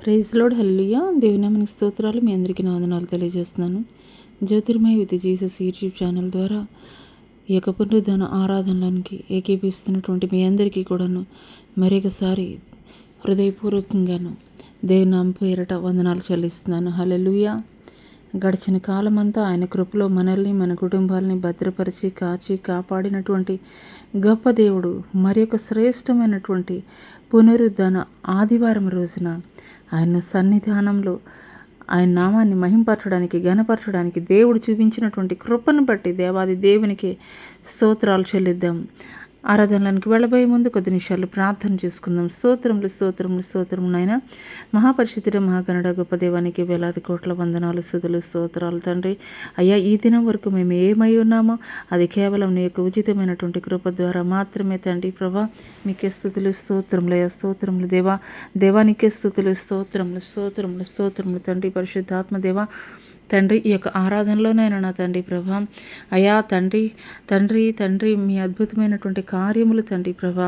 Praise lord హల్లెలూయా. దేవుని నామానికి స్తోత్రాలు. మీ అందరికీ నా వందనాలు తెలియజేస్తున్నాను. జ్యోతిర్మయ విత్ జీసస్ యూట్యూబ్ ఛానల్ ద్వారా ఈ యొక్క పునరుద్ధాన ఆరాధనలోనికి ఏకీపిస్తున్నటువంటి మీ అందరికీ కూడాను మరొకసారి హృదయపూర్వకంగాను దేవుని నామం పేరట వందనాలు చెల్లిస్తున్నాను. హల్లెలూయా. గడిచిన కాలమంతా ఆయన కృపలో మనల్ని మన కుటుంబాలని భద్రపరిచి కాచి కాపాడినటువంటి గొప్ప దేవుడు మరి ఒక శ్రేష్టమైనటువంటి పునరుద్ధాన ఆదివారం రోజున ఆయన సన్నిధానంలో ఆయన నామాన్ని మహింపరచడానికి ఘనపరచడానికి దేవుడు చూపించినటువంటి కృపను బట్టి దేవాది దేవునికి స్తోత్రాలు చెల్లిద్దాం. ఆరాధనలకు వెళ్ళబోయే ముందు కొద్ది నిమిషాలు ప్రార్థన చేసుకుందాం. స్తోత్రములు స్తోత్రములు స్తోత్రము నాయన. మహాపరిశుద్ధుడ మహాగణుడ గొప్ప దేవానికి వేలాది కోట్ల వందనాలు స్తుతులు స్తోత్రాలు తండ్రి. అయ్యా, ఈ దినం వరకు మేము ఏమై ఉన్నామో అది కేవలం నీ యొక్క ఉచితమైనటువంటి కృప ద్వారా మాత్రమే తండ్రి. ప్రభా, మీకే స్తుతులు స్తోత్రములు అయ్యా, స్తోత్రములు దేవా. దేవానికే స్తుతులు స్తోత్రములు స్తోత్రములు స్తోత్రములు తండ్రి. పరిశుద్ధాత్మ దేవా తండ్రి, ఈ యొక్క ఆరాధనలోనైనా నా తండ్రి ప్రభా అయా తండ్రి తండ్రి తండ్రి మీ అద్భుతమైనటువంటి కార్యములు తండ్రి ప్రభా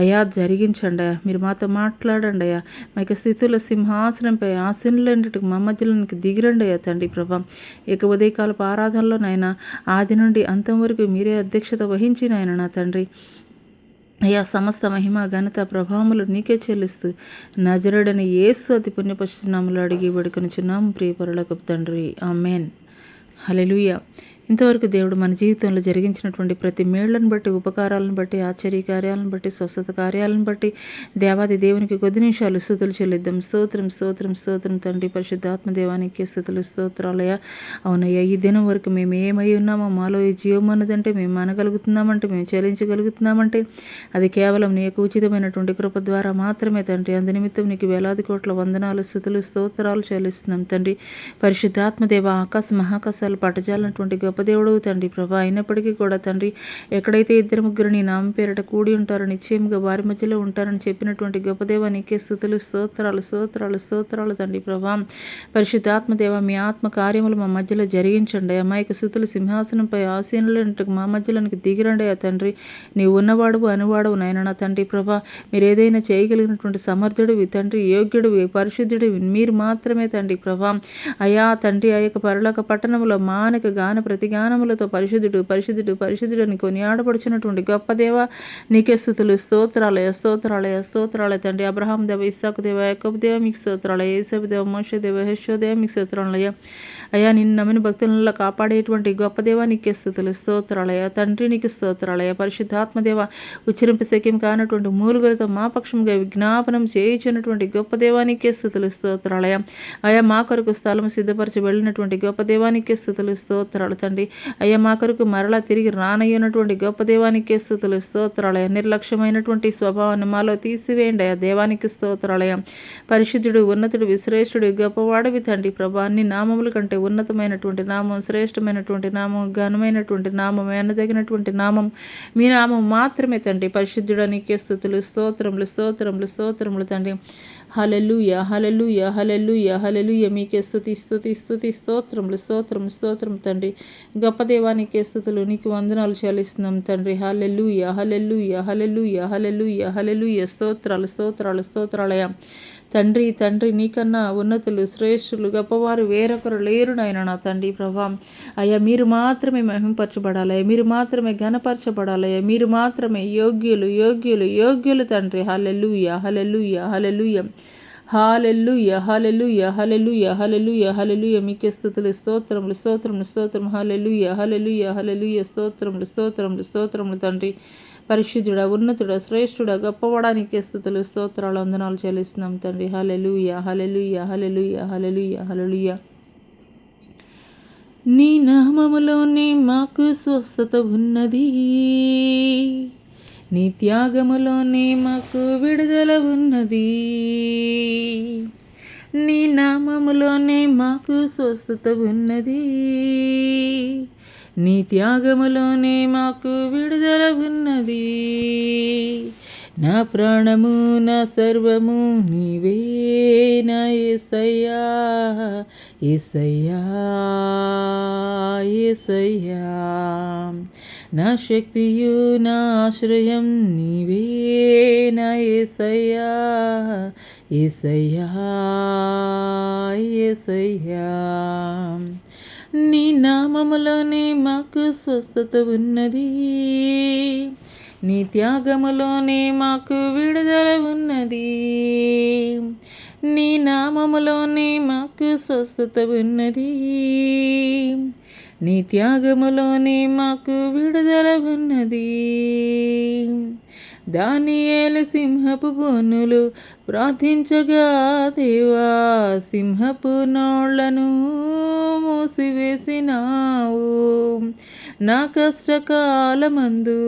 అయా జరిగించండి అయ్యా. మీరు మాతో మాట్లాడండి అయ్యా. మా యొక్క స్థితుల సింహాసనంపై ఆసీనులైనట్టుకు మా మధ్యలోనికి దిగిరండి అయ్యా తండ్రి ప్రభా. ఇక ఉదయకాలపు ఆరాధనలోనైనా ఆది నుండి అంతం వరకు మీరే అధ్యక్షత వహించిన ఆయన నా తండ్రి. అయ్యా, సమస్త మహిమ ఘనత ప్రభావములు నీకే చెల్లిస్తూ నజరుడని యేసు అతి పుణ్యపశ్చినాములు అడిగి వేడుకొనుచున్నాము ప్రియ పరలోకపు తండ్రి. ఆమేన్. హల్లెలూయా. ఇంతవరకు దేవుడు మన జీవితంలో జరిగించినటువంటి ప్రతి మేళ్లను బట్టి, ఉపకారాలను బట్టి, ఆశ్చర్య కార్యాలను బట్టి, స్వస్థత కార్యాలను బట్టి దేవాది దేవునికి కొద్ది నిమిషాలు స్తుతులు చెల్లిద్దాం. స్తోత్రం స్తోత్రం స్తోత్రం తండ్రి. పరిశుద్ధాత్మ దేవానికి స్తుతులు స్తోత్రాలయ్యా. అవునయ్యా, ఈ దినం వరకు మేము ఏమై ఉన్నామో మాలో ఈ జీవం అన్నదంటే మేము మనగలుగుతున్నామంటే, మేము చెల్లించగలుగుతున్నామంటే అది కేవలం నీ యొక్క ఉచితమైనటువంటి కృప ద్వారా మాత్రమే తండ్రి. అందు నిమిత్తం నీకు వేలాది కోట్ల వందనాలు స్తుతులు స్తోత్రాలు చెల్లిస్తున్నాం తండ్రి. పరిశుద్ధాత్మ దేవ, ఆకాశ మహాకాశాలు పట్టజాలన్నటువంటి గొప్ప దేవుడు తండ్రి ప్రభా. అయినప్పటికీ కూడా తండ్రి, ఎక్కడైతే ఇద్దరు ముగ్గురు నీ నామం పేరట కూడి ఉంటారో నిశ్చయముగా వారి మధ్యలో ఉంటారని చెప్పినటువంటి గొప్ప దేవ, నీకే స్తుతులు స్తోత్రాలు స్తోత్రాలు స్తోత్రాలు తండ్రి ప్రభా. పరిశుద్ధాత్మ దేవ, మీ ఆత్మ కార్యములు మా మధ్యలో జరిగించండి. అమాయక స్తుతులు సింహాసనంపై ఆసీనులంటూ మా మధ్యలోనికి దిగిరండి అయ్యా తండ్రి. నీవు ఉన్నవాడువు అనువాడువు నాయన నా తండ్రి ప్రభా. మీరు ఏదైనా చేయగలిగినటువంటి సమర్థుడివి తండ్రి, యోగ్యుడివి, పరిశుద్ధుడివి మీరు మాత్రమే తండ్రి ప్రభా. అయా తండ్రి, ఆ యొక్క పరలోక పట్టణంలో మానక గాన ప్రతిగానములతో పరిశుద్ధుడు పరిశుద్ధుడు పరిశుద్ధుడు అని కొనియాడబడుచున్నటువంటి గొప్ప దేవ, నీకే స్తుతులు స్తోత్రాలయ స్తోత్రాలయ స్తోత్రాలయ తండ్రి. అబ్రహాం దేవ, ఇస్సాకు దేవ, యాకోబు దేవ మీకు స్తోత్రాలయ, యేసేపు దేవ, మోషే దేవ, యెహోషువ దేవ మీకు స్తోత్రాలయ. అయ్యా, నిన్ను నమ్మిన భక్తులలో కాపాడేటువంటి గొప్ప దేవ, నీకే స్తుతులు స్తోత్రాలయ తండ్రి. నీకు స్తోత్రాలయ. పరిశుద్ధాత్మ దేవ, ఉచ్చరింపు శక్యం కానటువంటి మూలుగులతో మా పక్షంగా విజ్ఞాపనం చేయించినటువంటి గొప్ప దేవానికే స్తుతులు స్తోత్రాలయ. అయ్యా, మా కొరకు స్థలం సిద్ధపరచి వెళ్ళినటువంటి గొప్ప దేవానికే స్తుతులు స్తోత్రాలు తండ్రి. అయ్యా, మా కొరకు మరలా తిరిగి రానయ్యున్నటువంటి గొప్ప దేవానికే స్తుతులు స్తోత్రాలయ. నిర్లక్ష్యమైనటువంటి స్వభావాన్ని మాలో తీసివేయండి అయ్యా. దేవానికి స్తోత్రాలయ. పరిశుద్ధుడు, ఉన్నతుడు, విశ్రేష్ఠుడు, గొప్పవాడివి తండ్రి ప్రభా. అన్ని నామముల కంటే ఉన్నతమైనటువంటి నామం, శ్రేష్టమైనటువంటి నామం, ఘనమైనటువంటి నామం, ఎనదగినటువంటి నామం మీ నామం మాత్రమే తండ్రి. పరిశుద్ధుడు, నీకే స్తుతులు స్తోత్రములు స్తోత్రములు స్తోత్రములు తండ్రి. హల్లెలూయా హల్లెలూయా హల్లెలూయా హల్లెలూయా. మీకే స్తుతి స్తుతి స్తుతి స్తోత్రములు స్తోత్రములు స్తోత్రం తండ్రి. గొప్ప దేవానికే స్తుతులు, నీకు వందనాలు చెల్లిస్తున్నాం తండ్రి. హల్లెలూయా హల్లెలూయా హల్లెలూయా హల్లెలూయా హల్లెలూయా. స్తోత్రాలు స్తోత్రాలు స్తోత్రాలయ తండ్రి. తండ్రి, నీకన్నా ఉన్నతులు, శ్రేష్ఠులు, గొప్పవారు వేరొకరు లేరు నాయన నా తండ్రి ప్రభా. అయ్యా, మీరు మాత్రమే మహింపరచబడాలి, మీరు మాత్రమే ఘనపరచబడాలి, మీరు మాత్రమే యోగ్యులు యోగ్యులు యోగ్యులు తండ్రి. హల్లెలూయా హల్లెలూయా హల్లెలూయా హల్లెలూయా హల్లెలూయా హల్లెలూయా హల్లెలూయా హల్లెలూయా. మీకే స్తుతులు స్తోత్రములు స్తోత్రములు స్తోత్రం. హల్లెలూయా హల్లెలూయా హల్లెలూయా. స్తోత్రములు స్తోత్రములు స్తోత్రములు తండ్రి. పరిశుద్ధుడ, ఉన్నతుడ, శ్రేష్ఠుడ, గొప్పవాడానికి స్తుతులు స్తోత్రాలు వందనాలు చెల్లిస్తున్నాం తండ్రి. హల్లెలూయా హల్లెలూయా హల్లెలూయా హల్లెలూయా హల్లెలూయా. నీ నామములోనే మాకు స్వస్థత ఉన్నది, నీ త్యాగములోనే మాకు విడుదల ఉన్నది. నీ నామములోనే మాకు స్వస్థత ఉన్నది, నీ త్యాగములోనే మాకు విడుదల ఉన్నది. నా ప్రాణము నా సర్వము నీవే నా యేసయ్యా యేసయ్యా యేసయ్యా. నా శక్తియు నా ఆశ్రయం నీవే నా యేసయ్యా యేసయ్యా యేసయ్యా, నీ నామములోనే మాకు స్వస్థత ఉన్నది, నీ త్యాగములోనే మాకు విడుదల ఉన్నది, నీ నామములోనే మాకు స్వస్థత ఉన్నది, నీ త్యాగములోనే మాకు విడుదల ఉన్నది. దానియేలు సింహపు బోనులు ప్రార్థించగా దేవా, సింహపు నోళ్లను మూసివేసినావు. నా కష్టకాలమందు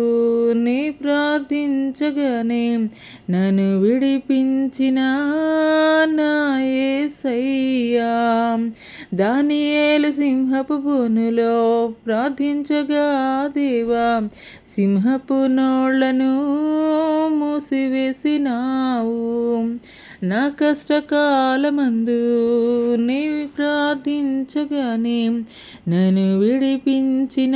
నీ ప్రార్థించగానే నన్ను విడిపించిన నా యేసయ్యా. దానియేలు సింహపు బోనులో ప్రార్థించగా దేవా, సింహపు నోళ్లను మూసివేసినావు. నా కష్టకాలమందు నీ ప్రార్థించగానే నన్ను విడిపించిన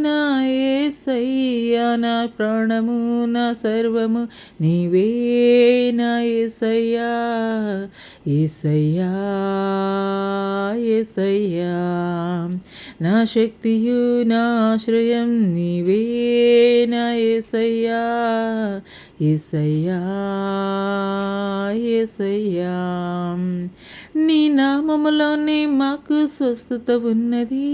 నా యేసయ్యా. నా ప్రాణము నా సర్వము నీవే నా యేసయ్యా, యేసయ్యా యేసయ్యా, నా శక్తియు నా ఆశ్రయం నీవే నా యేసయ్యా, యేసయ్యా యేసయ్యా, నీ నామములోనే మాకు స్వస్థత ఉన్నది,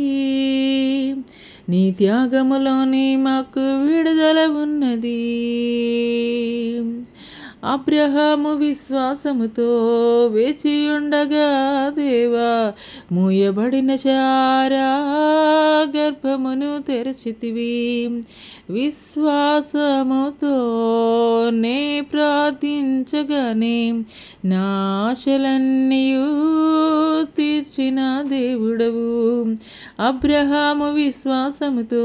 నీ త్యాగములోనే మాకు విడుదల ఉన్నది. అబ్రహాము విశ్వాసముతో వేచియుండగా దేవా, మూయబడిన శారా గర్భమును తెరచితివి. విశ్వాసముతో నే ప్రార్థించగానే నా ఆశలన్నీయు తీర్చిన దేవుడవు. అబ్రహాము విశ్వాసముతో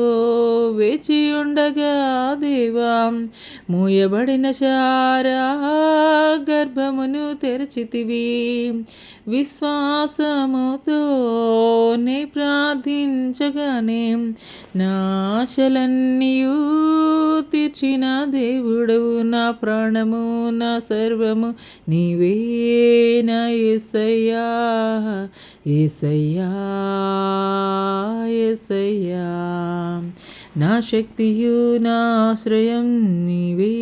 వేచియుండగా దేవా, మూయబడిన శారా గర్భమును తెరచితివి. విశ్వాసముతో నే ప్రార్థించగానే నా ఆశలన్నీయు తీర్చిన దేవుడవు. నా ప్రాణము నా సర్వము నీవే నా యేసయ్యా, యేసయ్యా యేసయ్యా, నా శక్తియు నా ఆశ్రయం నీవే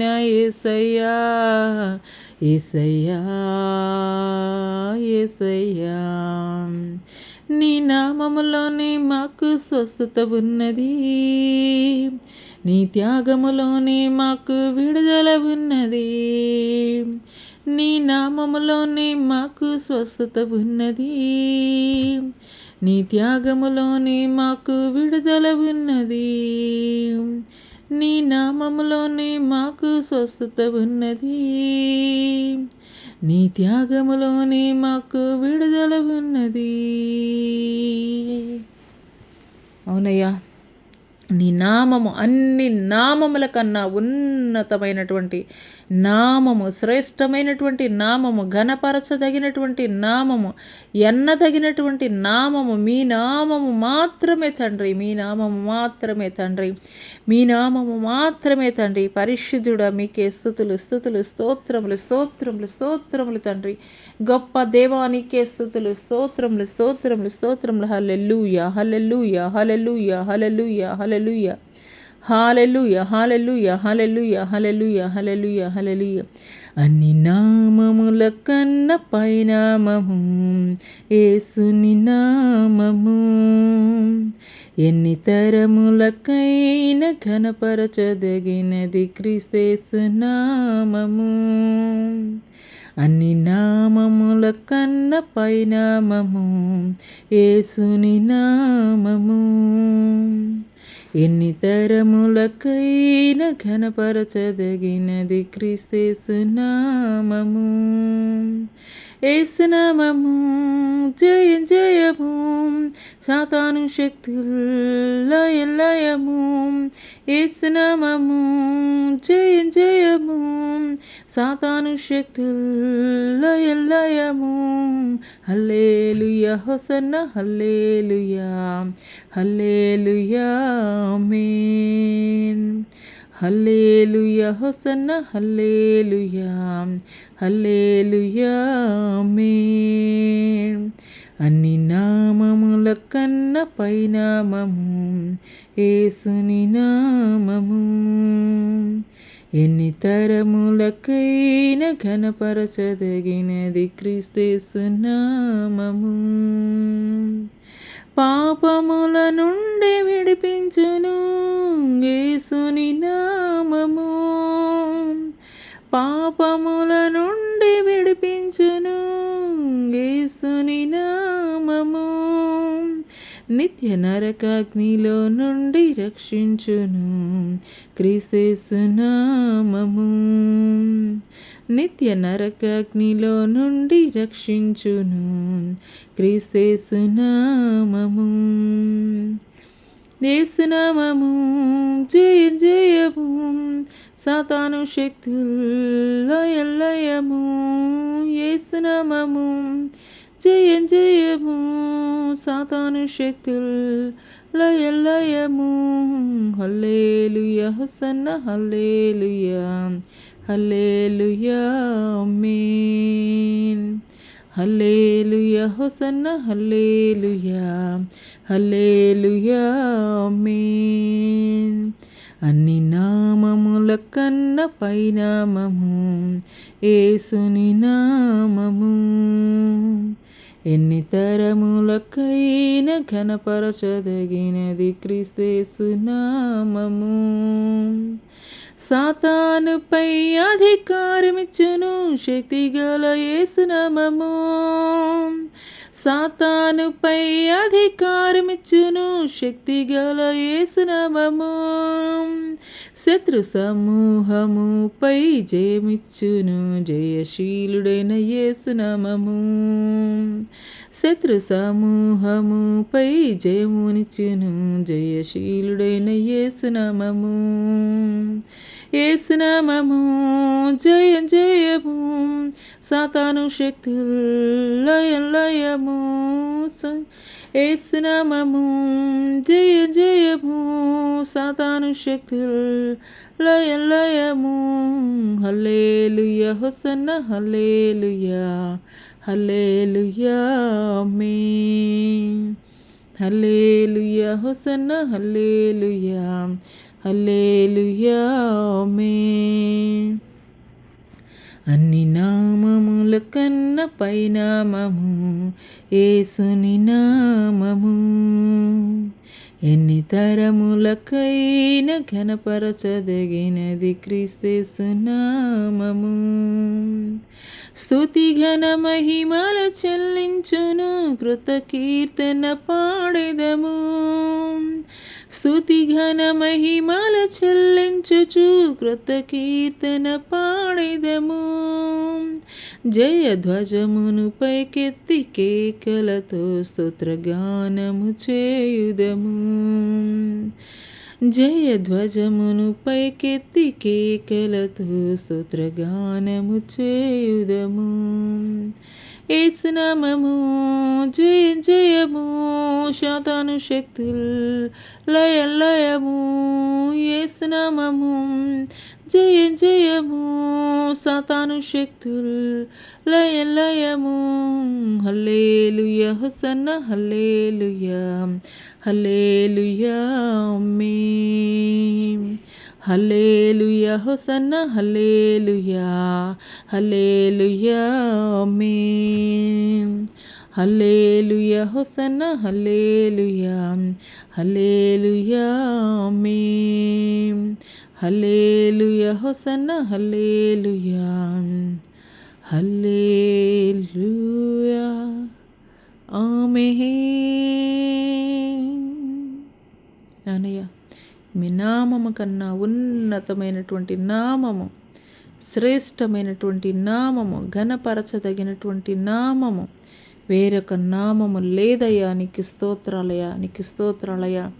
నా యేసయ్యా, యేసయ్యా యేసయ్యా, నీ నామములోనే మాకు స్వస్థత ఉన్నది, నీ త్యాగములోనే మాకు విడుదల ఉన్నది, నీ నామములోనే మాకు స్వస్థత ఉన్నది, నీ త్యాగములోనే మాకు విడుదల ఉన్నది, నీ నామములోనే మాకు స్వస్థత ఉన్నది, నీ త్యాగములోనే మాకు విడుదల ఉన్నది. అవునయ్యా, నీ నామము అన్ని నామముల కన్నా ఉన్నతమైనటువంటి నామము, శ్రేష్టమైనటువంటి నామము, ఘనపరచదగినటువంటి నామము, ఎన్నదగినటువంటి నామము మీ నామము మాత్రమే తండ్రి, మీ నామము మాత్రమే తండ్రి, మీ నామము మాత్రమే తండ్రి. పరిశుద్ధుడా మీకే స్తుతులు స్తుతులు స్తోత్రములు స్తోత్రములు స్తోత్రములు తండ్రి. గొప్ప దేవానికే స్తుతులు స్తోత్రములు స్తోత్రములు స్తోత్రములు. హల్లెలూయా హల్లెలూయా హల్లెలూయా హల్లెలూయా హల్లెలూయా హల్లెలూయా హల్లెలూయా హల్లెలూయా హల్లెలూయా హల్లెలూయా హల్లెలూయా. అన్ని నామముల కన్న పైనామము యేసుని నామము, ఎన్ని తరములకైన ఘనపరచదగినది క్రీస్తేసు నామము. అన్ని నామముల కన్న పైనామము యేసుని నామము, ఎన్ని తరములకైన ఘనపరచదగినది క్రీస్తేసు నామము. యేసునామము జయం జయము, సాతాను శక్తులు లయం లయము. యేసునామము జయం జయము, సాతాను శక్తులు లయం లయము. హల్లెలూయా హోసన్నా హల్లెలూయా హల్లెలూయా ఆమేన్ హల్లెలూయా హోసన్న హల్లెలూయా హల్లెలూయా ఆమేన్. అన్ని నామముల కన్న పైనామము యేసుని నామము. ఎన్ని తరములకైన ఘనపరచదగినది క్రీస్తేసు నామము. పాపముల నుండి విడిపించును యేసుని నామము. పాపముల నుండి విడిపించును యేసుని నామము. నిత్య నరకాగ్నిలో నుండి రక్షించును క్రీస్తేసు నామము. నిత్య నరకాగ్నిలో నుండి రక్షించును క్రీస్తేసు నామము. యేసు నామము జయ జయము, సాతాను శక్తులు లయము. యేసు నామము జయ జయము, సాతాను శక్తులు లయము. హల్లెలూయా హోసన్న హల్లెలూయా హల్లెలూయా ఆమేన్. హల్లెలూయా హోసన్న హల్లెలూయా హల్లెలూయా ఆమేన్. అన్ని నామముల కన్న పైనామము యేసుని నామము. ఎన్ని తరములకైన ఘనపరచదగినది క్రీస్తేసు నామము. సాతానుపై అధికారమిచ్చును శక్తిగల యేసు నామము. సాతానుపై అధికారమిచ్చును శక్తిగల యేసు నామము. శత్రు సమూహముపై జయమిచ్చును జయశీలుడైన యేసు నామము. శత్రు సమూహముపై జయమునిచ్చును జయశీలుడైన యేసు నామము. యేసు నామము జయ జయము, సాతాను శక్తులు లయము. యేసు నామము జయ జయము, సాతాను శక్తులు లయము. హల్లెలూయా హోసన్న హల్లెలూయా హల్లెలూయా ఆమేన్. హల్లెలూయా హోసన్న హల్లెలూయా హల్లెలూయా ఆమేన్. అన్ని నామముల కన్న పైనామము యేసుని నామము. ఎన్ని తరములకైన ఘనపరచదగినది క్రీస్తేసు నామము. స్తుతి ఘన మహిమల చెల్లించును కృత కీర్తన పాడెదము. స్తుతి ఘన మహిమల చెల్లించుచు కృత కీర్తన పాడెదము. జయ ధ్వజమును పైకెత్తి కేకలతో స్తోత్రగానము చేయుదము. జయ ధ్వజమును పైకెత్తి కేకలతో స్తోత్రగానము చేయుదము. యేసు నామము జయ జయము, సాతాను శక్తులు లయము. యేసు నామము జయ జయము, సాతాను శక్తులు లయము. హల్లెలూయా హోసన్న హల్లెలూయా హల్లెలూయా ఆమేన్. హల్లెలూయా హోసన్న హల్లెలూయా హల్లెలూయా ఆమేన్. హల్లెలూయా హోసన్న హల్లెలూయా హల్లెలూయా ఆమేన్. హల్లెలూయా హోసన్న హల్లెలూయా హల్లెలూయా ఆమేన్. అన్నయ్య, మీ నామము కన్నా ఉన్నతమైనటువంటి నామము, శ్రేష్టమైనటువంటి నామము, ఘనపరచదగినటువంటి నామము వేరొక నామము లేదయ్యా. నీకు స్తోత్రాలయ్యా, నీకు స్తోత్రాలయ్యా.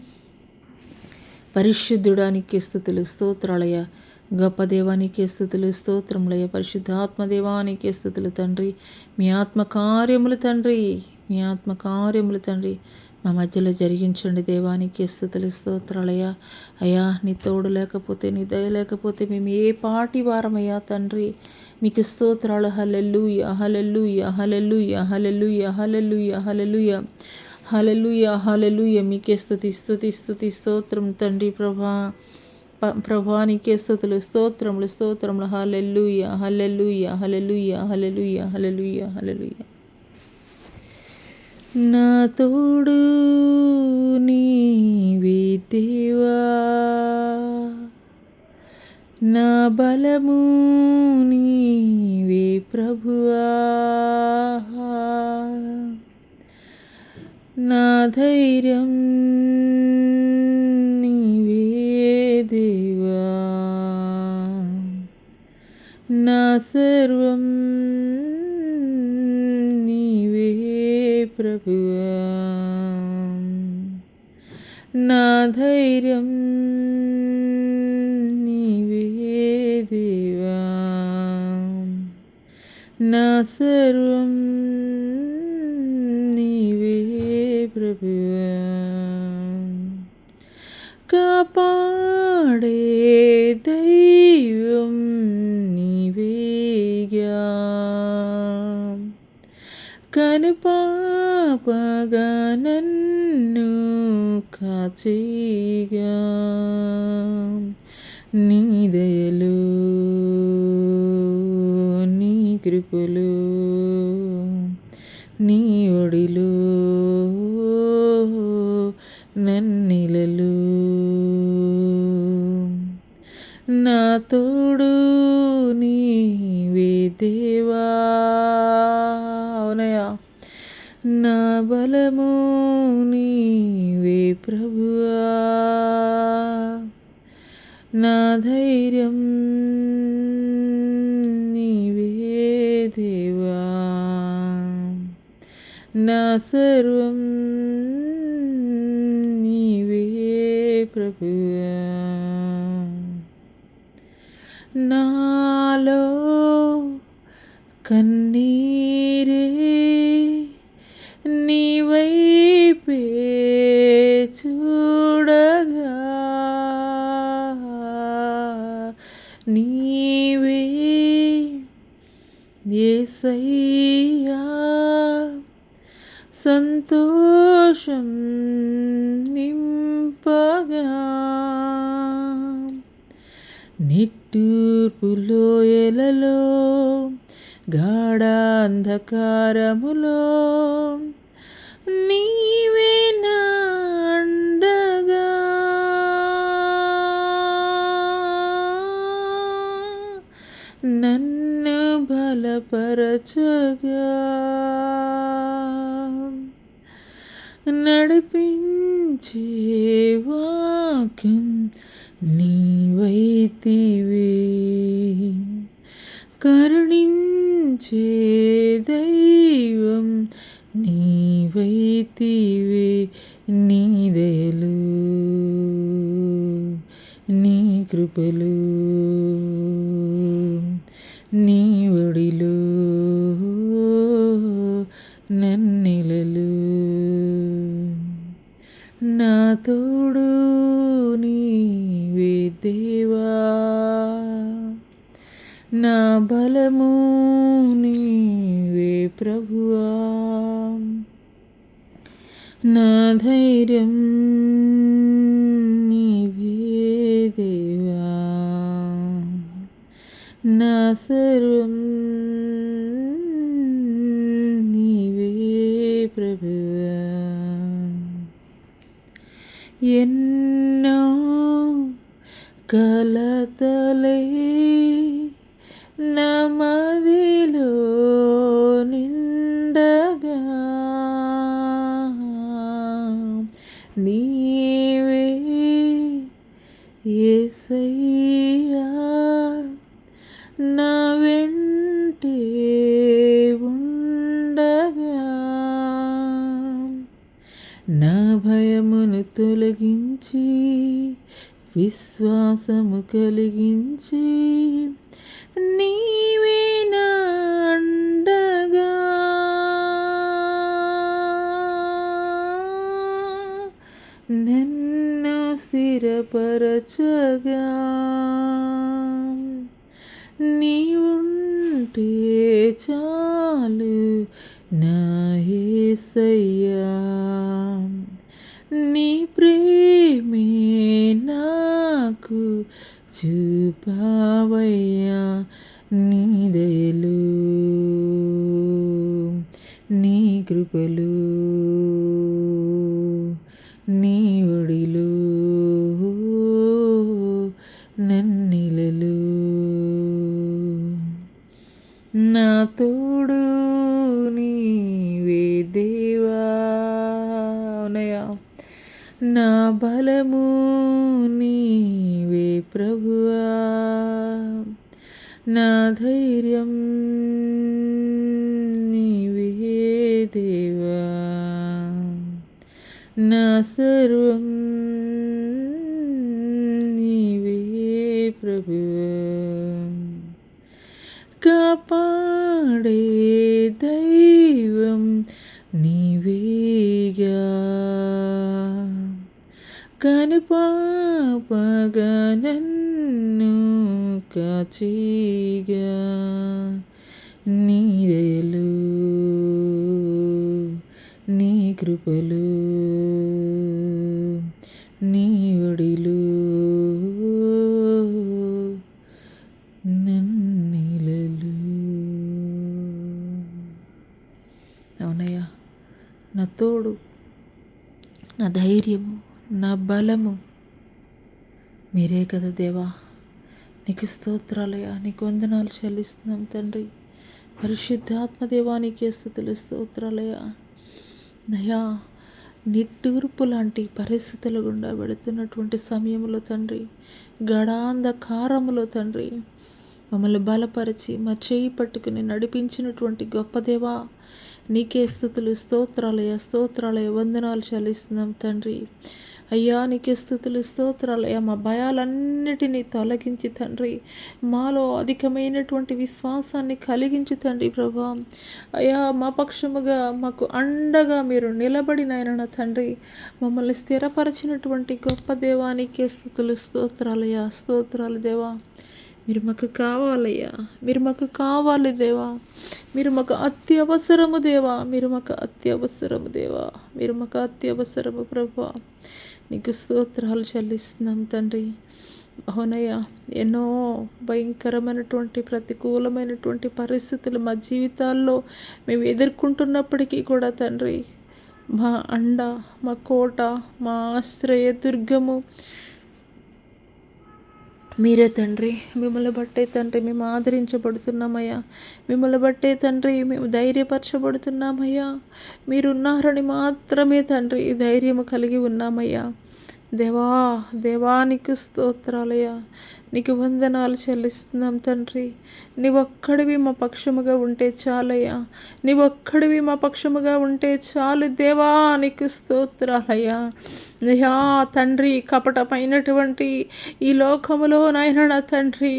పరిశుద్ధుడా నీకే స్తుతులు, స్తోత్రాలయ్యా. గొప్ప దేవానికే స్తుతులు, స్తోత్రములయ్యా. పరిశుద్ధాత్మదేవానికే స్తుతులు తండ్రి. మీ ఆత్మ కార్యములు తండ్రి, మీ ఆత్మ కార్యములు తండ్రి. మా మధ్యలో జరిగించండి. దేవానికి స్తుతులు స్తోత్రాలయ్యా. అయ్యా నీ తోడు లేకపోతే, నీ దయ లేకపోతే మేము ఏ పాటి వారమయ్యా తండ్రి. మీకు స్తోత్రాలు. హల్లెలూయా హల్లెలూయా హల్లెలూయా హల్లెలూయా హల్లెలూయా హల్లెలూయా హల్లెలూయా హల్లెలూయా. మీకే స్తుతి స్తోత్రం తండ్రి. ప్రభా నీకే స్తుతులు స్తోత్రములు. హల్లెలూయా హల్లెలూయా హల్లెలూయా హల్లెలూయా హల్లెలూయా హల్లెలూయా. నా తోడు నీవే దేవా, నా బలము నీవే ప్రభువా, నా ధైర్యం నీవే దేవా, నా సర్వం నీవే ప్రభువా, నా ధైర్యం నీవే దేవా, నా సర్వం నీవే ప్రభువా. కాపాడే దైవం నీవేగా, కనుపాపగా నన్ను కాచేగా, నీ దయలు నీ కృపలు నీ ఒడిలో నన్నిలలు. నా తోడు నీవే దేవా, అవునయ్యా, నా బలము నీవే ప్రభువా, నా ధైర్యం నీవే దేవా, నా సర్వం నీవే ప్రభువా. నాలో కన్నీరే నీ వైపే చూడగా, నీవే యేసయ్యా సంతోషం నింపగా, నిట్టూర్పు లోయలలో గాఢాంధకారములో నీవే నా అండగా, నన్ను బలపరచగా, నడిపించే వాక్యం నీవైతివే, కరుణించే దైవం నీవైతివే, నీ దయలు నీ కృపలు నీ ఒడిలో నన్నిలలు. నా తోడు నీవే దేవా, నా బలము నీవే ప్రభువా, నా ధైర్యం నీవే దేవా, నా సర్వం నీవే ప్రభువా. ఎన్నో కలతలే నా మదిలో నిండగా, నీవే యేసయ్యా నా వెంటే ఉండగా, నా భయమును తొలగించి విశ్వాసము కలిగించి, నీవే నా అండగా, స్థిరపరచగా నీవుంటే చాలు నా యేసయ్యా, నీ ప్రేమే నాకు చూపావయ్యా, నీ దయలు నీ కృపలు నీ ఒడిలో నన్నిలలు నా తోడు నీవే దేవా, అవునయ్యా, నా బలము నీవే ప్రభువా, నా ధైర్యం నీవే దేవా, నా సర్వం నీవే ప్రభువా, కాపాడే దైవం నీవేగా, కనుపాపగా నన్ను కాచిగా, నీ దయలు నీ కృపలు నీ ఒడిలు నన్నిలలు. అవునయ్యా, నా తోడు, నా ధైర్యము, నా బలము మీరే కదా దేవా. నీకు స్తోత్రాలయ్యా, నీకు వందనాలు చెల్లిస్తున్నాం తండ్రి. పరిశుద్ధాత్మ దేవా, నీకే స్తుతులు స్తోత్రాలయ్యా. అయ్యా, నిట్టూర్పు లాంటి పరిస్థితుల గుండా వెళుతున్నటువంటి సమయంలో తండ్రి, గడాంధకారములో తండ్రి మమ్మల్ని బలపరిచి మా చేయి పట్టుకుని నడిపించినటువంటి గొప్ప దేవా, నీకే స్తుతులు స్తోత్రాలయ స్తోత్రాలయ వందనాలు చెల్లిస్తున్నాం తండ్రి. అయ్యా, నీకే స్తుతులు స్తోత్రాలయ. మా భయాలన్నిటినీ తొలగించి తండ్రి, మాలో అధికమైనటువంటి విశ్వాసాన్ని కలిగించి తండ్రి ప్రభా. అయ్యా, మా పక్షముగా మాకు అండగా మీరు నిలబడినైనా తండ్రి, మమ్మల్ని స్థిరపరచినటువంటి గొప్ప దేవానికే స్తుతులు స్తోత్రాలయ స్తోత్రాలు దేవా. మీరు మాకు కావాలయ్యా, మీరు మాకు కావాలి దేవా, మీరు మాకు అత్యవసరము దేవా, మీరు మాకు అత్యవసరము దేవా, మీరు మాకు అత్యవసరము ప్రభా. నీకు స్తోత్రాలు చెల్లిస్తున్నాం తండ్రి. అవునయ్యా, ఎన్నో భయంకరమైనటువంటి ప్రతికూలమైనటువంటి పరిస్థితులు మా జీవితాల్లో మేము ఎదుర్కొంటున్నప్పటికీ కూడా తండ్రి, మా అండ, మా కోట, మా ఆశ్రయ దుర్గము మీరే తండ్రి. మిమ్మల్ని బట్టే తండ్రి మేము ఆదరించబడుతున్నామయ్యా, మిమ్మల్ని బట్టే తండ్రి మేము ధైర్యపరచబడుతున్నామయ్యా. మీరున్నారని మాత్రమే తండ్రి ధైర్యము కలిగి ఉన్నామయ్యా. దేవా దేవా, నీకు స్తోత్రాలయ్యా, నీకు వందనాలు చెల్లిస్తున్నాం తండ్రి. నీవొక్కడివి మా పక్షముగా ఉంటే చాలయ్యా, నీవొక్కడివి మా పక్షముగా ఉంటే చాలు దేవా. నీకు స్తోత్రాలయ్యా. అయ్యా తండ్రి, కపటమైనటువంటి ఈ లోకములో నాయన తండ్రి,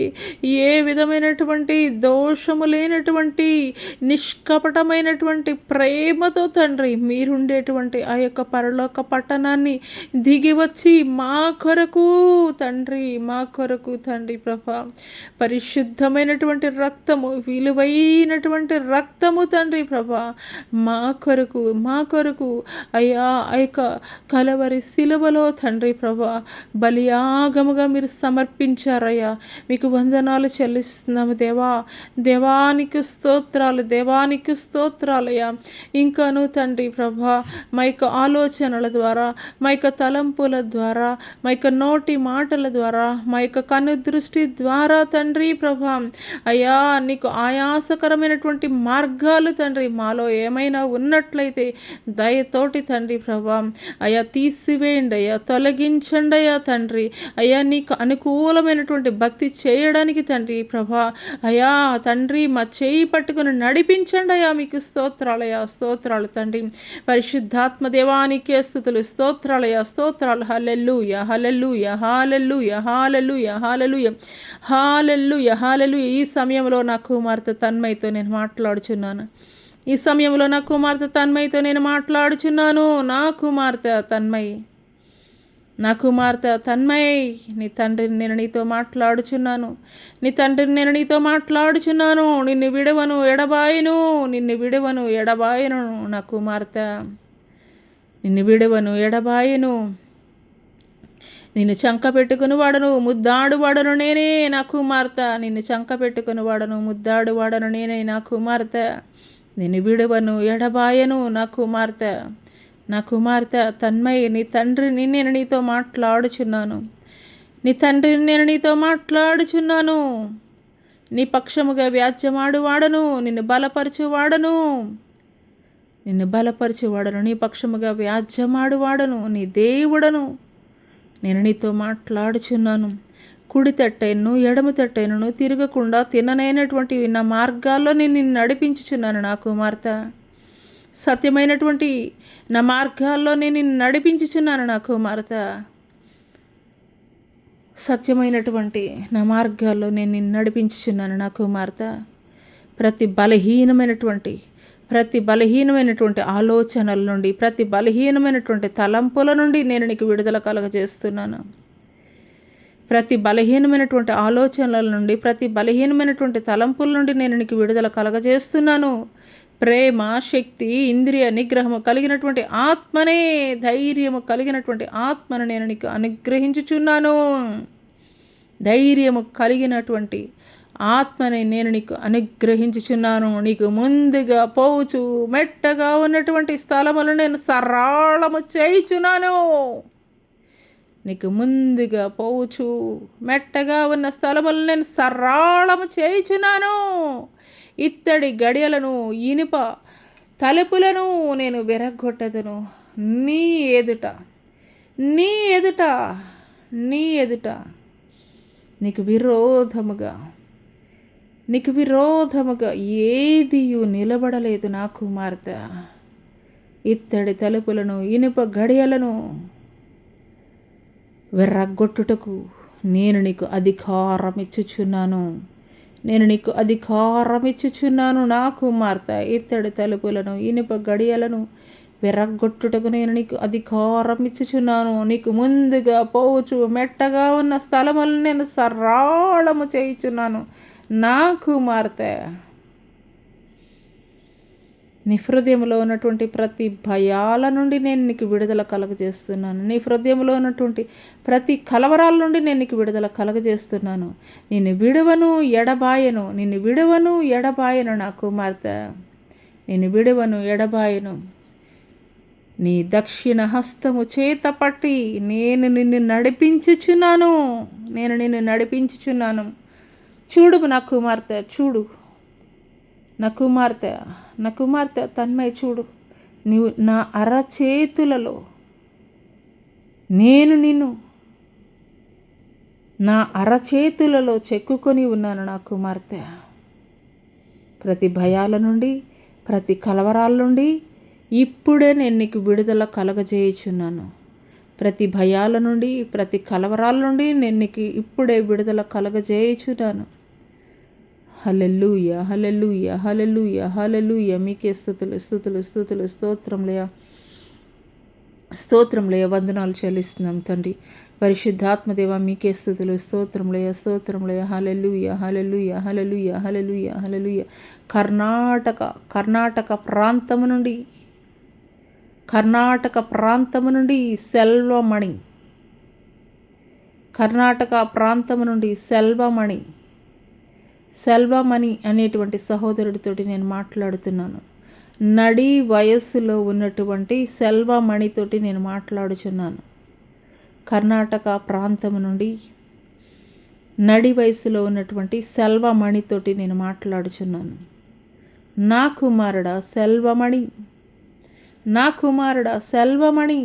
ఏ విధమైనటువంటి దోషము లేనటువంటి నిష్కపటమైనటువంటి ప్రేమతో తండ్రి మీరుండేటువంటి ఆ యొక్క పరలోక పట్టణాన్ని దిగి వచ్చి మా కొరకు తండ్రి, మా కొరకు తండ్రి ప్రభా, పరిశుద్ధమైనటువంటి రక్తము, విలువైనటువంటి రక్తము తండ్రి ప్రభా, మా కొరకు అయ్యా ఆ యొక్క కలవరి సిలువలో తండ్రి ప్రభా బలియాగముగా మీరు సమర్పించారయ్యా. మీకు వందనాలు చెల్లిస్తున్నాము దేవా. దేవానికి స్తోత్రాలు, దేవానికి స్తోత్రాలయ్యా. ఇంకాను తండ్రి ప్రభా, మా యొక్క ఆలోచనల ద్వారా, మా యొక్క తలంపుల ద్వారా, మా యొక్క నోటి మాటల ద్వారా, మా యొక్క కను దృష్టి ద్వారా తండ్రి ప్రభా, అయ్యా నీకు ఆయాసకరమైనటువంటి మార్గాలు తండ్రి మాలో ఏమైనా ఉన్నట్లయితే దయతోటి తండ్రి ప్రభా అయ్యా తీసివేయండి అయ్యా, తొలగించండి అయ్యా తండ్రి. అయ్యా నీకు అనుకూలమైనటువంటి భక్తి చేయడానికి తండ్రి ప్రభా అయ్యా తండ్రి మా చేయి పట్టుకుని నడిపించండి అయ్యా. మీకు స్తోత్రాలయ్యా, స్తోత్రాలు తండ్రి. పరిశుద్ధాత్మ దేవానికే స్తుతులు, స్తోత్రాలయ్యా, స్తోత్రాలు. హల్లెలూయా హల్లెలూయా హల్లెలూయా హల్లెలూయా హల్లెలూయా హల్లెలూయా హల్లెలూయా. ఈ సమయంలో నా కుమార్తె తన్మయ్యతో నేను మాట్లాడుచున్నాను. ఈ సమయంలో నా కుమార్తె తన్మయ్యతో నేను మాట్లాడుచున్నాను. నా కుమార్తె తన్మయ్, నా కుమార్తె తన్మయ్, నీ తండ్రిని నేను నీతో మాట్లాడుచున్నాను. నీ తండ్రిని నేను నీతో మాట్లాడుచున్నాను. నిన్ను విడవను ఎడబాయను, నిన్ను విడవను ఎడబాయను. నా కుమార్తె, నిన్ను విడవను ఎడబాయను. నిన్ను చంక పెట్టుకుని వాడను, ముద్దాడు వాడను నేనే నా కుమార్తె. నిన్ను చంక పెట్టుకుని వాడను, ముద్దాడు వాడను నేనే నా కుమార్తె. నిన్ను విడవను ఎడబాయను నా కుమార్తె. నా కుమార్తె తన్మయ్, నీ తండ్రిని నేను నీతో మాట్లాడుచున్నాను. నీ తండ్రిని నేను నీతో మాట్లాడుచున్నాను. నీ పక్షముగా వ్యాజ్యమాడువాడను, నిన్ను బలపరచువాడను. నిన్ను బలపరచువాడను, నీ పక్షముగా వ్యాజ్యమాడువాడను, నీ దేవుడను. నేను నీతో మాట్లాడుచున్నాను. కుడి తట్టైను ఎడమ తట్టైనను తిరగకుండా తిననైనటువంటి నా మార్గాల్లో నేను నిన్ను నడిపించుచున్నాను నా కుమార్తె. సత్యమైనటువంటి నా మార్గాల్లో నేను నిన్ను నడిపించుచున్నాను నా కుమార్తె. సత్యమైనటువంటి నా మార్గాల్లో నేను నిన్ను నడిపించుచున్నాను నా కుమార్తె. ప్రతి బలహీనమైనటువంటి ఆలోచనల నుండి, ప్రతి బలహీనమైనటువంటి తలంపుల నుండి నేను నీకు విడుదల కలగజేస్తున్నాను. ప్రతి బలహీనమైనటువంటి ఆలోచనల నుండి, ప్రతి బలహీనమైనటువంటి తలంపుల నుండి నేను నీకు విడుదల కలగజేస్తున్నాను. ప్రేమ, శక్తి, ఇంద్రియ నిగ్రహము కలిగినటువంటి ఆత్మనే, ధైర్యము కలిగినటువంటి ఆత్మను నేను నీకు అనుగ్రహించుచున్నాను. ధైర్యము కలిగినటువంటి ఆత్మని నేను నీకు అనుగ్రహించుచున్నాను. నీకు ముందుగా పోవచ్చు మెట్టగా ఉన్నటువంటి స్థలములను నేను సరళము చేయుచున్నాను. నీకు ముందుగా పోవచ్చు మెట్టగా ఉన్న స్థలములను నేను సరళము చేయుచున్నాను. ఇత్తడి గడియలను, ఇనుప తలుపులను నేను విరగొట్టెదను. నీ ఎదుట నీకు విరోధముగా ఏదియు నిలబడలేదు నా కుమార్తె. ఇత్తడి తలుపులను, ఇనుప గడియలను విరగొట్టుటకు నేను నీకు అధికారం ఇచ్చుచున్నాను నా కుమార్తె. ఇత్తడి తలుపులను, ఇనుప గడియలను విరగొట్టుటకు నేను నీకు అధికారం ఇచ్చుచున్నాను. నీకు ముందుగా పోవచ్చు మెట్టగా ఉన్న స్థలములను నేను సరళము చేయుచున్నాను నా కుమార్తె. నీ హృదయంలో ఉన్నటువంటి ప్రతి భయాల నుండి నేను నీకు విడుదల కలగజేస్తున్నాను. నీ హృదయంలో ఉన్నటువంటి ప్రతి కలవరాల నుండి నేను నీకు విడుదల కలగజేస్తున్నాను. నిన్ను విడువను ఎడబాయను నా కుమార్తె. నిన్ను విడువను ఎడబాయను. నీ దక్షిణ హస్తము చేత పట్టి నేను నిన్ను నడిపించుచున్నాను. చూడు నా కుమార్తె, చూడు నా కుమార్తె తన్మయ్, చూడు. నీవు నా అరచేతులలో నేను నిన్ను నా అరచేతులలో చెక్కుకొని ఉన్నాను నా కుమార్తె. ప్రతి భయాల నుండి, ప్రతి కలవరాల నుండి ఇప్పుడే నేను నీకు విడుదల కలగజేయుచున్నాను. ప్రతి భయాల నుండి, ప్రతి కలవరాల నుండి నేను నీకు ఇప్పుడే విడుదల కలగజేయుచున్నాను. హల్లెలూయా, హల్లెలూయా, హల్లెలూయా, హల్లెలూయా. మీకే స్తుతులు, స్తోత్రంలయ, వందనాలు చెల్లిస్తున్నాం తండ్రి. పరిశుద్ధాత్మదేవ మీకే స్తోత్రంలయ. హల్లెలూయా, హల్లెలూయా, హల్లెలూయా, హల్లెలూయా, హల్లెలూయా. కర్ణాటక ప్రాంతము నుండి సెల్వమణి, కర్ణాటక ప్రాంతము నుండి సెల్వమణి అనేటువంటి సహోదరుడితోటి నేను మాట్లాడుతున్నాను. నడి వయస్సులో ఉన్నటువంటి సెల్వమణితోటి నేను మాట్లాడుచున్నాను. కర్ణాటక ప్రాంతము నుండి నడి వయసులో ఉన్నటువంటి సెల్వమణితోటి నేను మాట్లాడుచున్నాను. నా కుమారుడా సెల్వమణి,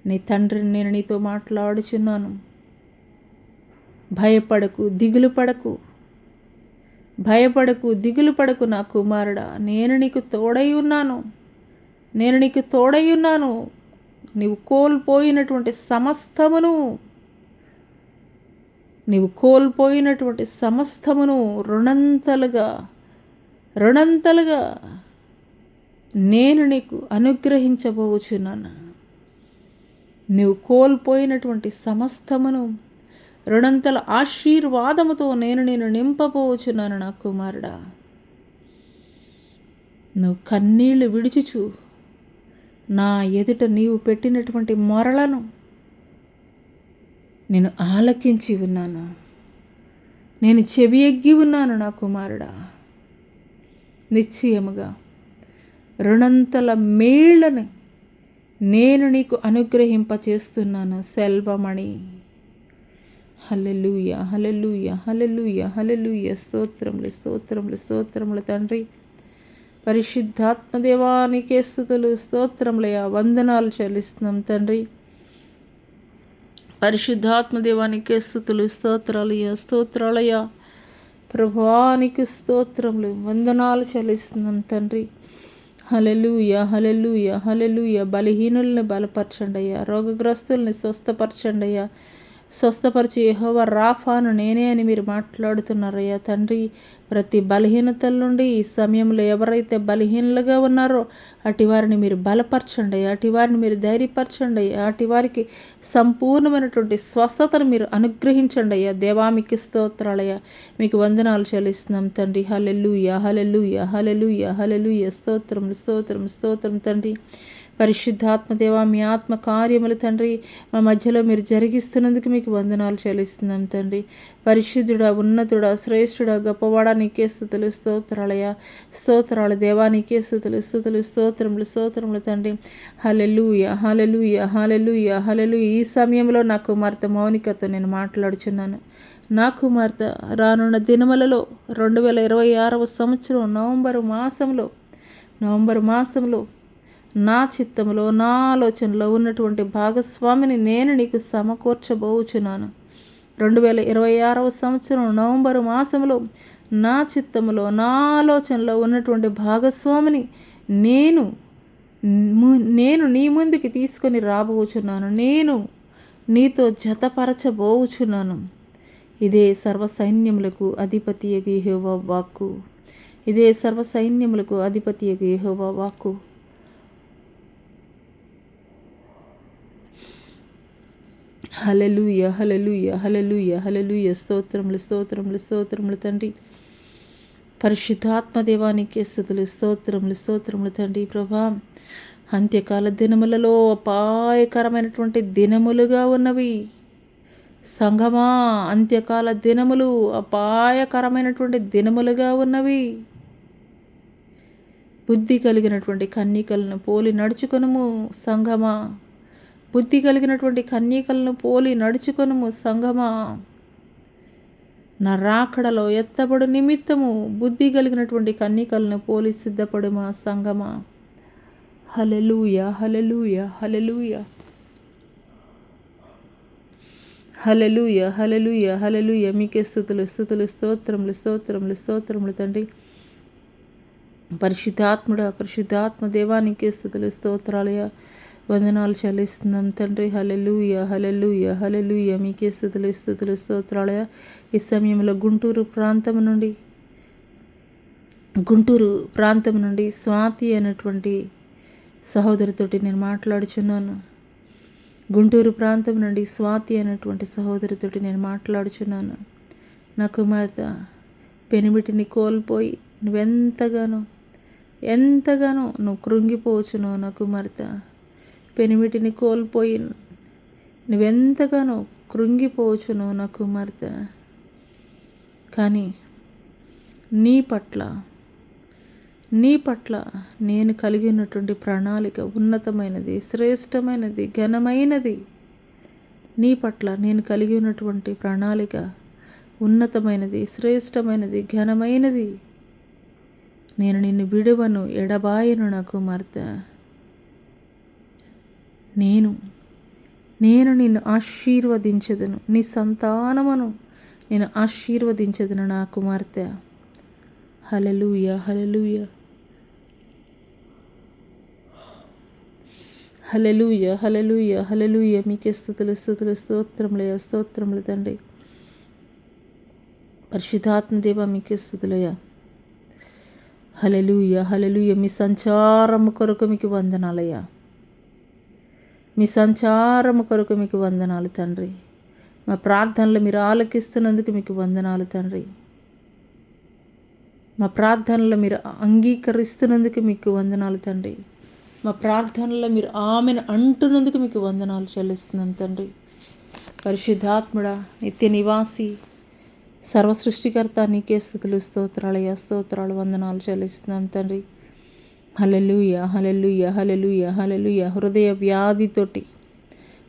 నీ తండ్రిని నేను నీతో మాట్లాడుచున్నాను. భయపడకు, దిగులు పడకు నా కుమారుడా. నేను నీకు తోడై ఉన్నాను. నీవు కోల్పోయినటువంటి సమస్తమును రుణంతలుగా నేను నీకు అనుగ్రహించబోచున్నాను. నువ్వు కోల్పోయినటువంటి సమస్తమును రెండంతల ఆశీర్వాదముతో నేను నింపపోవచ్చున్నాను నా కుమారుడా. నువ్వు కన్నీళ్లు విడిచుచు నా ఎదుట నీవు పెట్టినటువంటి మొరలను నేను ఆలకించి ఉన్నాను. నేను చెవి ఎగ్గి ఉన్నాను నా కుమారుడా. నిశ్చయముగా రెండంతల మేళ్ళని నేను నీకు అనుగ్రహింపచేస్తున్నాను సెల్వమణి. హల్లెలూయా, హల్లెలూయా, హల్లెలూయా, హల్లెలూయా. స్తోత్రములు, స్తోత్రములు, స్తోత్రములు తండ్రి. పరిశుద్ధాత్మదేవా నీకే స్తుతులు, స్తోత్రములయ్యా, వందనాలు చెల్లిస్తున్నాం తండ్రి. పరిశుద్ధాత్మదేవా నీకే స్తుతులు, స్తోత్రాలయ్యా, స్తోత్రాలయ్యా. ప్రభువా నీకు స్తోత్రములు, వందనాలు చెల్లిస్తున్నాం తండ్రి. హల్లెలూయా, హల్లెలూయా, హల్లెలూయా. బలహీనుల్ని బలపరచండి అయ్యా, రోగగ్రస్తుల్ని స్వస్థపరచండి అయ్యా. స్వస్థపరిచి యెహోవా రాఫాను నేనే అని మీరు మాట్లాడుతున్నారయ్యా తండ్రి. ప్రతి బలహీనతల నుండి ఈ సమయంలో ఎవరైతే బలహీనులుగా ఉన్నారో అటు వారిని మీరు బలపరచండి అయ్యా, అటు వారిని మీరు ధైర్యపరచండి అయ్యా, అటు వారికి సంపూర్ణమైనటువంటి స్వస్థతను మీరు అనుగ్రహించండి అయ్యా. దేవా మీకు స్తోత్రాలయ్యా, మీకు వందనాలు చెల్లిస్తున్నాం తండ్రి. హల్లెలూయా, హల్లెలూయా, హల్లెలూయా, హల్లెలూయా. స్తోత్రం, స్తోత్రం, స్తోత్రం తండ్రి. పరిశుద్ధాత్మదేవా మీ ఆత్మ కార్యములు తండ్రి మా మధ్యలో మీరు జరిగిస్తున్నందుకు మీకు వందనాలు చెల్లిస్తున్నాం తండ్రి. పరిశుద్ధుడా, ఉన్నతుడా, శ్రేష్ఠుడా, గొప్పవాడా నీకే స్తుతులు, స్తోత్రాలయ్యా, స్తోత్రాలు దేవా నీకే స్తుతులు, స్తుతులు, స్తోత్రములు, స్తోత్రములు తండ్రి. హల్లెలూయా, హల్లెలూయా, హల్లెలూయా, హల్లెలూయా. ఈ సమయంలో నా కుమార్తె మౌనికతో నేను మాట్లాడుచున్నాను. నా కుమార్తె రానున్న దినములలో 2026 సంవత్సరం నవంబరు మాసంలో నా చిత్తములో నా ఆలోచనలో ఉన్నటువంటి భాగస్వామిని నేను నీకు సమకూర్చబోచున్నాను. 2026 సంవత్సరం నవంబరు మాసంలో నా చిత్తములో నా ఆలోచనలో ఉన్నటువంటి భాగస్వామిని నేను నీ ముందుకి తీసుకొని రాబోచున్నాను. నేను నీతో జతపరచబోచున్నాను. ఇదే సర్వసైన్యములకు అధిపతియగు యెహోవా వాక్కు. ఇదే సర్వసైన్యములకు అధిపతియగు యెహోవా వాక్కు. హల్లెలూయా, హల్లెలూయా, హల్లెలూయా, హల్లెలూయా. స్తోత్రములు, స్తోత్రములు, స్తోత్రములు తండ్రి. పరిశుద్ధాత్మదేవానికి స్తుతులు, స్తోత్రములు, స్తోత్రములు తండ్రి. ప్రభా, అంత్యకాల దినములలో అపాయకరమైనటువంటి దినములుగా ఉన్నవి సంఘమా. అంత్యకాల దినములు అపాయకరమైనటువంటి దినములుగా ఉన్నవి. బుద్ధి కలిగినటువంటి కన్యకలను పోలి నడుచుకొనుము సంఘమా. బుద్ధి కలిగినటువంటి కన్యకలను పోలి నడుచుకొనుము సంఘమా. నా రాకడలో ఎత్తబడు నిమిత్తము బుద్ధి కలిగినటువంటి కన్యకలను పోలి సిద్ధపడుమా సంఘమా. హల్లెలూయా, హల్లెలూయా, హల్లెలూయా, హల్లెలూయా, హల్లెలూయా, హల్లెలూయా. మీకే స్తుతులు, స్తుతులు, స్తోత్రములు, స్తోత్రములు, స్తోత్రములు తండ్రి. పరిశుద్ధాత్ముడా, పరిశుద్ధాత్మ దేవానికి స్తుతులు, స్తోత్రాలయ, వందనాలు చెల్లిస్తున్నాం తండ్రి. హల్లెలూయా, హల్లెలూయా, హల్లెలూయా. మీకే స్తుతులు, స్తుతులు, స్తోత్రాలయ. ఈ సమయంలో గుంటూరు ప్రాంతం నుండి స్వాతి అనేటువంటి సహోదరితోటి నేను మాట్లాడుచున్నాను. గుంటూరు ప్రాంతం నుండి స్వాతి అనేటువంటి సహోదరితోటి నేను మాట్లాడుచున్నాను. నా కుమార్తె పెనిమిటిని కోల్పోయి ఎంతగానో నువ్వు కృంగిపోవచ్చును. నా కుమార్తె పెనిమిటిని కోల్పోయి నువ్వెంతగానో కృంగిపోవచ్చును నా కుమార్తె. కానీ నీ పట్ల నేను కలిగి ఉన్నటువంటి ప్రణాళిక ఉన్నతమైనది, శ్రేష్టమైనది, ఘనమైనది. నీ పట్ల నేను కలిగి ఉన్నటువంటి ప్రణాళిక ఉన్నతమైనది, శ్రేష్టమైనది, ఘనమైనది. నేను నిన్ను విడువను, ఎడబాయను నా కుమార్తె. నేను నిన్ను ఆశీర్వదించదను, నీ సంతానమును నేను ఆశీర్వదించదను నా కుమార్తె. హల్లెలూయా, హల్లెలూయా, హల్లెలూయా, హల్లెలూయా, హల్లెలూయా. మీకే స్తుతులు, స్తుతులు, స్తోత్రములయ్యా, స్తోత్రములు తండ్రి. పరిశుద్ధాత్మదేవ మీకే స్తుతులయ్యా. హల్లెలూయా, హల్లెలూయా. మీ సంచారము కొరకు మీకు వందనాలయ్యా. మీ సంచారము కొరకు మీకు వందనాలు తండ్రి. మా ప్రార్థనలు మీరు ఆలకిస్తున్నందుకు మీకు వందనాలు తండ్రి. మా ప్రార్థనలు మీరు అంగీకరిస్తున్నందుకు మీకు వందనాలు తండ్రి. మా ప్రార్థనలో మీరు ఆమెను అంటున్నందుకు మీకు వందనాలు చెల్లిస్తున్నాం తండ్రి. పరిశుద్ధాత్ముడా, నిత్య నివాసి, సర్వ సృష్టికర్త, నీకే స్తుతులు, స్తోత్రాలయ్యా, స్తోత్రాలు, వందనాలు చెల్లిస్తున్నాం తండ్రి. హల్లెలూయా, హల్లెలూయా, హల్లెలూయా, హల్లెలూయా. హృదయ వ్యాధితోటి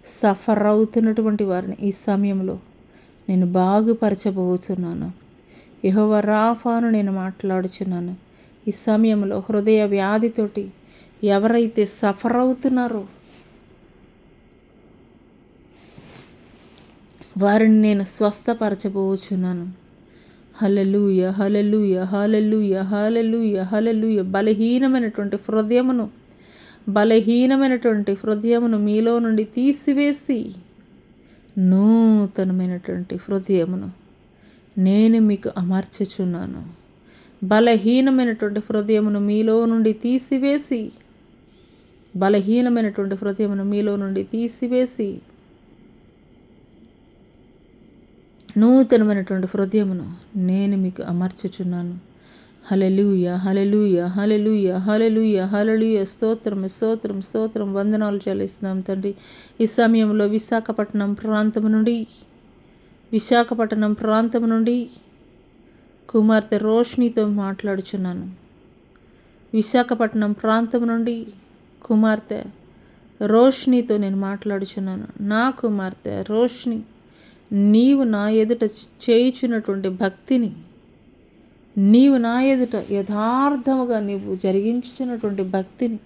సఫర్ అవుతున్నటువంటి వారిని ఈ సమయంలో నేను బాగుపరచబోతున్నాను. యెహోవా రాఫాను నేను మాట్లాడుచున్నాను. ఈ సమయంలో హృదయ వ్యాధితోటి ఎవరైతే సఫర్ అవుతున్నారో వారిని నేను స్వస్థపరచబోచున్నాను. హల్లెలూయా, హల్లెలూయా, హల్లెలూయా, హల్లెలూయా, హల్లెలూయా. బలహీనమైనటువంటి హృదయమును మీలో నుండి తీసివేసి నూతనమైనటువంటి హృదయమును నేను మీకు అమర్చుచున్నాను. బలహీనమైనటువంటి హృదయమును మీలో నుండి తీసివేసి నూతనమైనటువంటి హృదయమును నేను మీకు అమర్చుచున్నాను. హల్లెలూయా, హల్లెలూయా, హల్లెలూయా, హల్లెలూయా, హల్లెలూయా. స్తోత్రం, స్తోత్రం, స్తోత్రం, వందనాలు చెల్లిస్తున్నాం తండ్రి. ఈ సమయంలో విశాఖపట్నం ప్రాంతం నుండి కుమార్తె రోష్నితో మాట్లాడుచున్నాను. విశాఖపట్నం ప్రాంతం నుండి కుమార్తె రోష్నితో నేను మాట్లాడుచున్నాను. నా కుమార్తె రోష్ని, నీవు నా ఎదుట చేయుచున్నటువంటి భక్తిని, నీవు నా ఎదుట యథార్థముగా నీవు జరిగించుచున్నటువంటి భక్తిని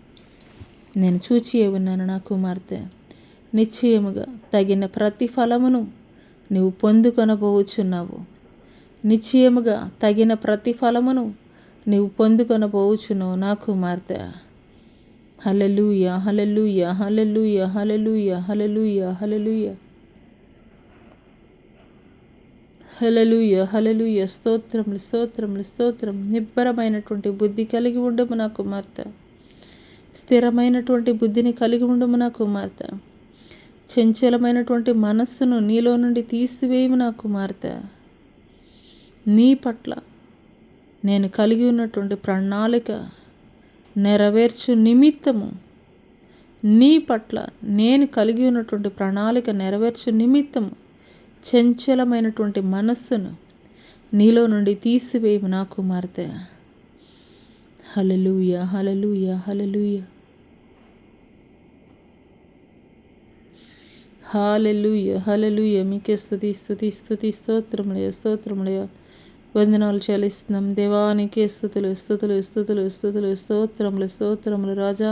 నేను చూచి ఉన్నాను. నా కుమార్తె, నిశ్చయముగా తగిన ప్రతిఫలమును నీవు పొందుకొనబోచున్నావు. నిశ్చయముగా తగిన ప్రతిఫలమును నీవు పొందుకొనబోచున్నావు నా కుమార్తె. హల్లెలూయా, హల్లెలూయా, హల్లెలూయా, హల్లెలూయా, హల్లెలూయా, హల్లెలూయా, హల్లెలూయా, హల్లెలూయా. స్తోత్రములు, స్తోత్రములు, స్తోత్రం. నిబ్బరమైనటువంటి బుద్ధి కలిగి ఉండము నా కుమార్తె. స్థిరమైనటువంటి బుద్ధిని కలిగి ఉండము నా కుమార్తె. చంచలమైనటువంటి మనస్సును నీలో నుండి తీసివేయము నా కుమార్తె. నీ పట్ల నేను కలిగి ఉన్నటువంటి ప్రణాళిక నెరవేర్చు నిమిత్తము, నీ పట్ల నేను కలిగి ఉన్నటువంటి ప్రణాళిక నెరవేర్చు నిమిత్తము చంచలమైనటువంటి మనస్సును నీలో నుండి తీసివేయము నా కుమార్తె. హల్లెలూయా, హల్లెలూయా, హల్లెలూయా, హల్లెలూయా, హల్లెలూయా. మీకే స్తుతి, స్తుతి, స్తుతి, స్తోత్రములయ, స్తోత్రములయ, వందనాలు చెల్లిస్తున్నాం దేవానికే స్తుతులు, స్తుతులు, స్తుతులు, స్తుతులు, స్తోత్రములు, స్తోత్రములు రాజా,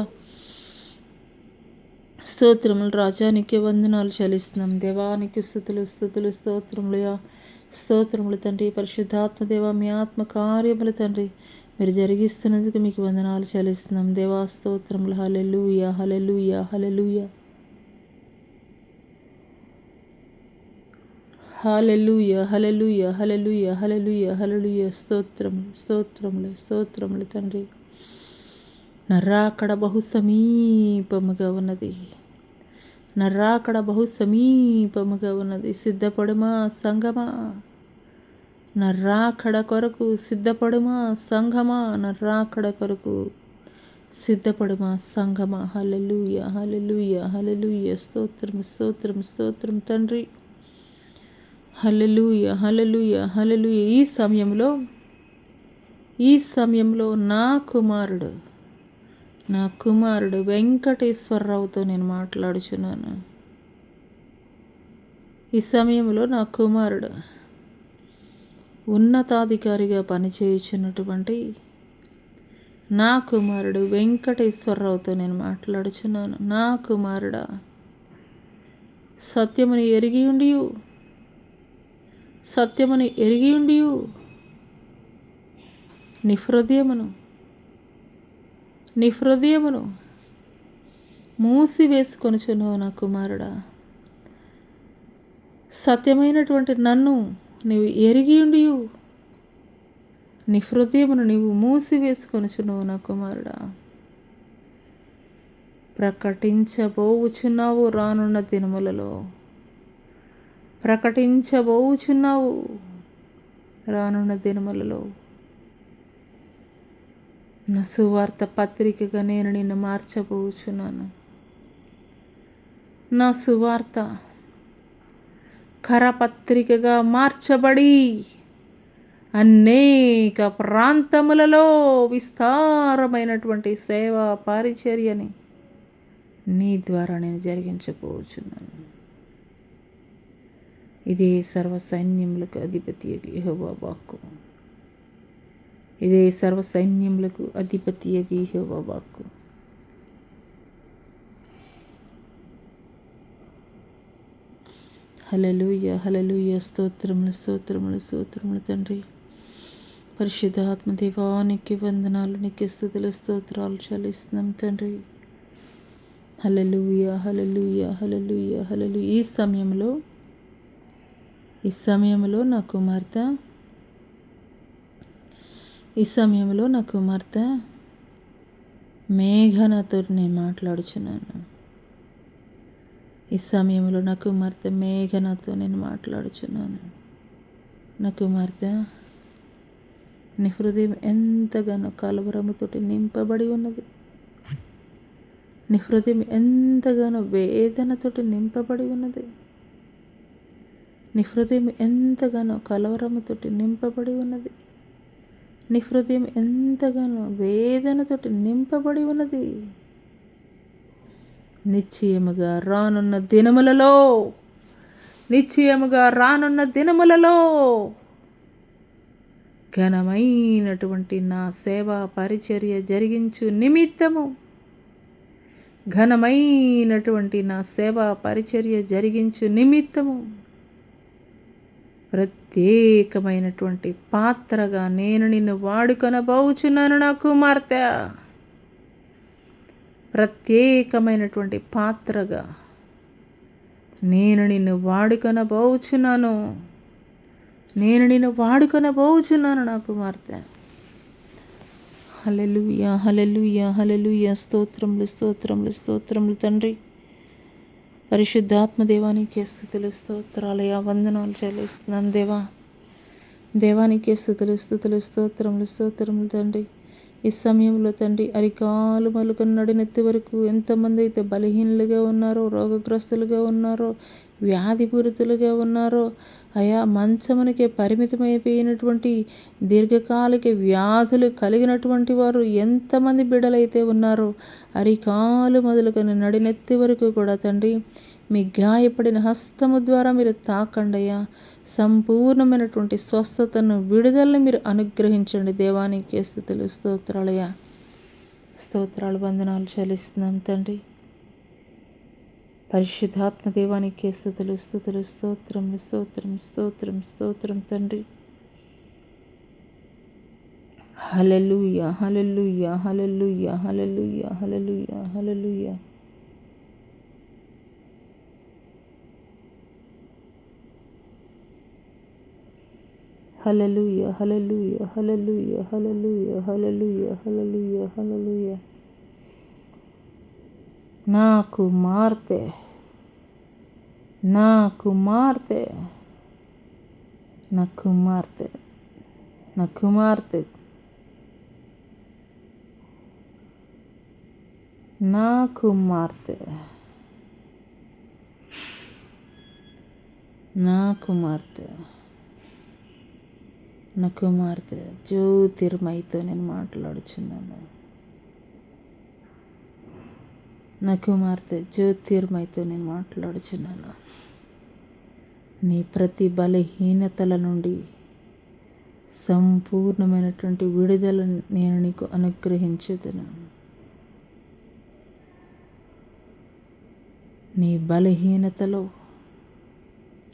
స్తోత్రములు రాజా, నీకే వందనాలు చెల్లిస్తున్నాం దేవానికి స్తుతులు, స్తుతులు, స్తోత్రములయ, స్తోత్రములు తండ్రి. పరిశుద్ధాత్మ దేవ, మీ ఆత్మ కార్యములు తండ్రి మీరు జరిగిస్తున్నందుకు మీకు వందనాలు చెల్లిస్తున్నాం దేవా, స్తోత్రములు. హల్లెలూయా, హల్లెలూయా, హల్లెలూయా, హల్లెలూయా, హల్లెలూయా, హల్లెలూయా, హల్లెలూయా, హల్లెలూయా. స్తోత్రములు, స్తోత్రములు, స్తోత్రములు తండ్రి. నా రాకడ బహు సమీపముగా ఉన్నది. నా రాకడ బహు సమీపముగా ఉన్నది. సిద్ధపడుమా సంగమా, నా రాకడ కొరకు సిద్ధపడుమా సంగమా, నా రాకడ కొరకు సిద్ధపడుమా సంగమా. హల్లెలూయా, హల్లెలూయా, హల్లెలూయా. స్తోత్రం, స్తోత్రం, స్తోత్రం తండ్రి. హల్లెలూయా, హల్లెలూయా, హల్లెలూయా. ఈ సమయంలో నా కుమారుడు వెంకటేశ్వరరావుతో నేను మాట్లాడుచున్నాను. ఈ సమయంలో నా కుమారుడు ఉన్నతాధికారిగా పనిచేయుచున్నటువంటి నా కుమారుడు వెంకటేశ్వరరావుతో నేను మాట్లాడుచున్నాను. నా కుమారుడా, సత్యముని ఎరిగి ఉండియు నీ హృదయమును మూసివేసుకొనుచున్నావు నా కుమారుడా. సత్యమైనటువంటి నన్ను నీవు ఎరిగి ఉండియు నీ హృదయమును నీవు మూసివేసుకొనుచున్నావు నా కుమారుడా. ప్రకటించబోచున్నావు రానున్న దినములలో. ప్రకటించబోచున్నావు రానున్న దినములలో. నా సువార్త పత్రికగా నేను నిన్ను మార్చబోచున్నాను. నా సువార్త కరపత్రికగా మార్చబడి అనేక ప్రాంతములలో విస్తారమైనటువంటి సేవా పరిచర్యని నీ ద్వారా నేను జరిగించబోచున్నాను. ఇదే సర్వ సైన్యములకు అధిపతి యెహోవా వాక్కు. ఇదే సర్వ సైన్యములకు అధిపతి యెహోవా వాక్కు. హల్లెలూయా, హల్లెలూయా. స్తోత్రములు, స్తోత్రములు, స్తోత్రములు తండ్రి. పరిశుద్ధాత్మ దేవానికి వందనాలు, నీకు స్తుతులు, స్తోత్రాలు చెల్లిస్తున్నాం తండ్రి. హల్లెలూయా, హల్లెలూయా, హల్లెలూయా, హల్లెలూయా. ఈ సమయంలో నా కుమార్తె మేఘనతో నేను మాట్లాడుచున్నాను. ఈ సమయంలో నా కుమార్తె మేఘనతో నేను మాట్లాడుచున్నాను. నా కుమార్తె, నీ హృదయం ఎంతగానో కలవరముతోటి నింపబడి ఉన్నది. నీ హృదయం ఎంతగానో వేదనతోటి నింపబడి ఉన్నది. నీ హృదయం ఎంతగానో కలవరముతోటి నింపబడి ఉన్నది. నీ హృదయం ఎంతగానో వేదనతోటి నింపబడి ఉన్నది. నిశ్చయముగా రానున్న దినములలో ఘనమైనటువంటి నా సేవా పరిచర్య జరిగించు నిమిత్తము ప్రత్యేకమైనటువంటి పాత్రగా నేను నిన్ను వాడుకొనబోచున్నాను నా కుమార్తె. ప్రత్యేకమైనటువంటి పాత్రగా నేను నిన్ను వాడుకొనబోచున్నాను. నా కుమార్తె. హల్లెలూయా, హల్లెలూయా, హల్లెలూయా. స్తోత్రములు, స్తోత్రములు, స్తోత్రములు తండ్రి. పరిశుద్ధాత్మ దేవానికి స్తుతులు, స్తోత్రాలయ, వందనాలు చెల్లిస్తున్నాం దేవా. దేవానికి స్తుతులు, స్తుతులు, స్తోత్రములు, స్తోత్రములు తండ్రి. ఈ సమయంలో తండ్రి, అరికాలు మొదలుకొని నడినెత్తి వరకు ఎంతమంది అయితే బలహీనులుగా ఉన్నారో, రోగగ్రస్తులుగా ఉన్నారో, వ్యాధిపూరితులుగా ఉన్నారో, అయా మంచమునికే పరిమితమైపోయినటువంటి దీర్ఘకాలిక వ్యాధులు కలిగినటువంటి వారు ఎంతమంది బిడ్డలైతే ఉన్నారో, అరికాలు మొదలుకొని నడినెత్తి వరకు కూడా తండ్రి, మీ గాయపడిన హస్తము ద్వారా మీరు తాకండయ్యా. సంపూర్ణమైనటువంటి స్వస్థతను, విడుదలను మీరు అనుగ్రహించండి. దేవానికి స్తుతులు, స్తోత్రాలయ్యా. స్తోత్రాలు, వందనాలు చెల్లిస్తున్నాం తండ్రి. పరిశుద్ధాత్మ దేవానికి స్తుతులు, స్తుతులు, స్తోత్రం, స్తోత్రం, స్తోత్రం, స్తోత్రం తండ్రి. హల్లెలూయా, హల్లెలూయా, హల్లెలూయా, హల్లెలూయా, హల్లెలూయా, హల్లెలూయా. హల్లెలూయా, హల్లెలూయా, హల్లెలూయా, హల్లెలూయా, హల్లెలూయా, హల్లెలూయా, హల్లెలూయా. నా కుమార్తె, నా కుమార్తె, నా కుమార్తె, నా కుమార్తె, నా కుమార్తె, నా కుమార్తె, నా కుమార్తె జ్యోతిర్మయితో నేను మాట్లాడుచున్నాను. నా కుమార్తె జ్యోతిర్మయితో నేను మాట్లాడుచున్నాను. నీ ప్రతి బలహీనతల నుండి సంపూర్ణమైనటువంటి విడుదల నేను నీకు అనుగ్రహించుదును. నీ బలహీనతలో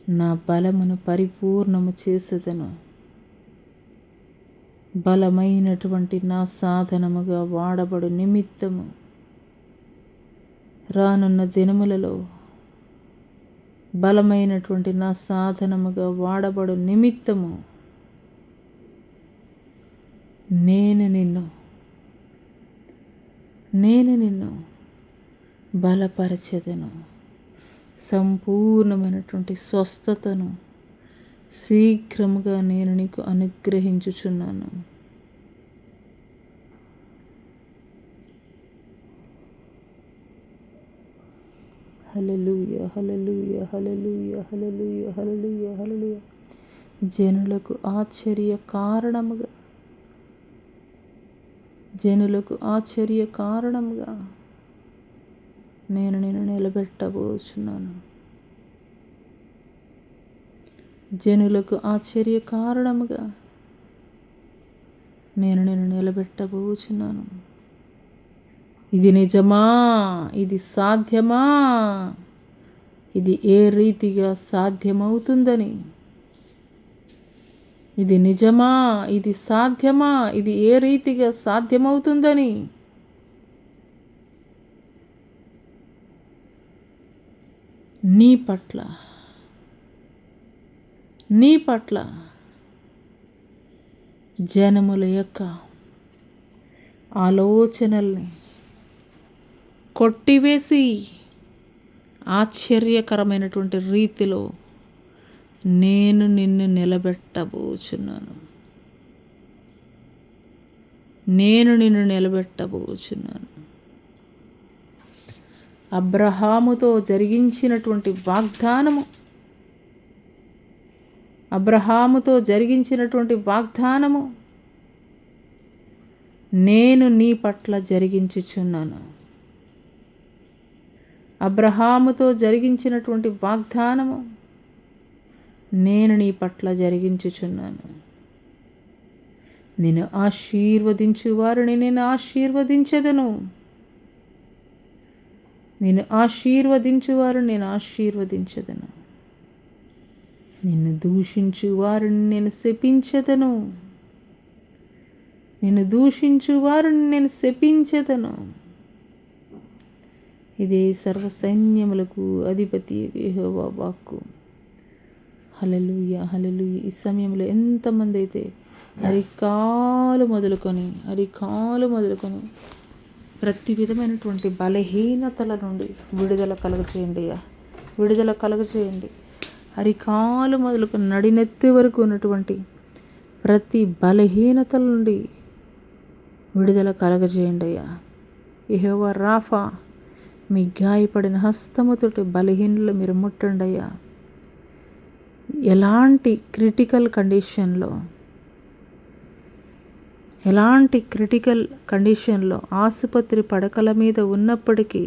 నా బలమును పరిపూర్ణము చేసేదను. బలమైనటువంటి నా సాధనముగా వాడబడు నిమిత్తము రానున్న దినములలో బలమైనటువంటి నా సాధనముగా వాడబడు నిమిత్తము నేను నిన్ను బలపరచెదను. సంపూర్ణమైనటువంటి స్వస్థతను శీఘ్రముగా నేను నీకు అనుగ్రహించుచున్నాను. హల్లెలూయా, హల్లెలూయా, హల్లెలూయా, హల్లెలూయా, హల్లెలూయా, హల్లెలూయా. జనులకు ఆశ్చర్య కారణముగా నేను నిన్ను నిలబెట్టబోచున్నాను. జనులకు ఆశ్చర్య కారణముగా నేను నిన్ను నిలబెట్టబోచున్నాను. ఇది నిజమా? ఇది సాధ్యమా? ఇది ఏ రీతిగా సాధ్యమవుతుందని, ఇది నిజమా? ఇది సాధ్యమా? ఇది ఏ రీతిగా సాధ్యమవుతుందని నీ పట్ల జనముల యొక్క ఆలోచనల్ని కొట్టివేసి ఆశ్చర్యకరమైనటువంటి రీతిలో నేను నిన్ను నిలబెట్టబోచున్నాను. అబ్రహాముతో జరిగించినటువంటి వాగ్దానము నేను నీ పట్ల జరిగించుచున్నాను. అబ్రహాముతో జరిగించినటువంటి వాగ్దానము నేను నీ పట్ల జరిగించుచున్నాను. నిన్ను ఆశీర్వదించు వారిని నేను ఆశీర్వదించెదను. నిన్ను ఆశీర్వదించెదను. నిన్ను దూషించు వారిని నేను శపించెదను. ఇదే సర్వసైన్యములకు అధిపతి యెహోవా వాక్కు. హల్లెలూయా, హల్లెలూయా. ఈ సమయంలో ఎంతమంది అయితే అరికాలు మొదలుకొని ప్రతి విధమైనటువంటి బలహీనతల నుండి విడుదల కలుగచేయండి. అరికాలు మొదలుకొని నడినెత్తి వరకు ఉన్నటువంటి ప్రతి బలహీనతల నుండి విడుదల కలుగచేయండి అయ్యా. యెహోవా రాఫా, మీ గాయపడిన హస్తముతోటి బలహీనులు మీరు ముట్టండి అయ్యా. ఎలాంటి క్రిటికల్ కండిషన్లో ఆసుపత్రి పడకల మీద ఉన్నప్పటికీ,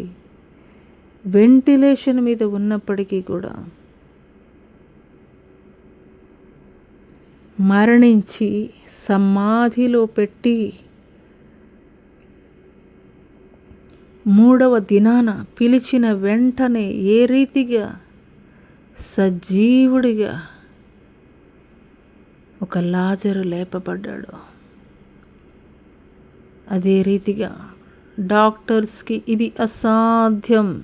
వెంటిలేషన్ మీద ఉన్నప్పటికీ కూడా మరణించి సమాధిలో పెట్టి 3వ దినాన పిలిచిన వెంటనే ఏ రీతిగా సజీవుడిగా ఒక లాజరు లేపబడ్డాడు, అదే రీతిగా డాక్టర్స్కి ఇది అసాధ్యము.